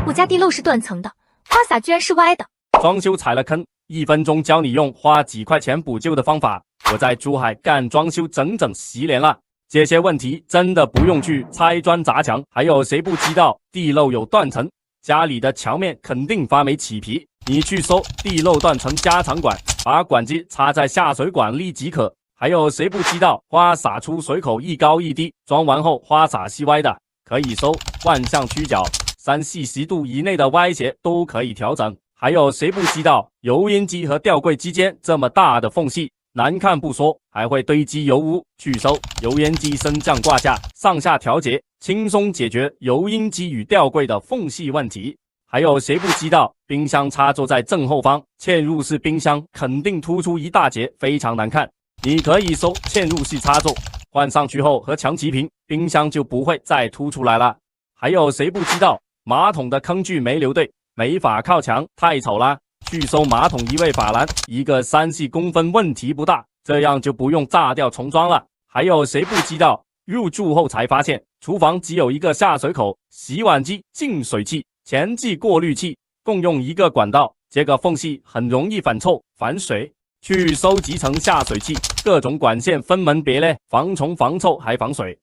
我家地漏是断层的，花洒居然是歪的。装修踩了坑，1分钟教你用花几块钱补救的方法。我在珠海干装修整整10年了，这些问题真的不用去拆砖砸墙。还有谁不知道地漏有断层？家里的墙面肯定发霉起皮，你去搜地漏断层加长管，把管机插在下水管里即可。还有谁不知道花洒出水口一高一低，装完后花洒是歪的？可以搜万向曲角，340度以内的歪斜都可以调整。还有谁不知道油烟机和吊柜之间这么大的缝隙，难看不说，还会堆积油污？去搜油烟机升降挂架，上下调节，轻松解决油烟机与吊柜的缝隙问题。还有谁不知道冰箱插座在正后方，嵌入式冰箱肯定突出一大截，非常难看。你可以搜嵌入式插座，换上去后和墙齐平，冰箱就不会再凸出来了。还有谁不知道马桶的坑距没留对，没法靠墙，太丑啦？去搜马桶移位法兰，一个30公分问题不大，这样就不用炸掉重装了。还有谁不知道入住后才发现厨房只有一个下水口，洗碗机、净水器、前置过滤器共用一个管道，这个缝隙很容易反臭反水。去搜集成下水器，各种管线分门别类，防虫防臭还防水。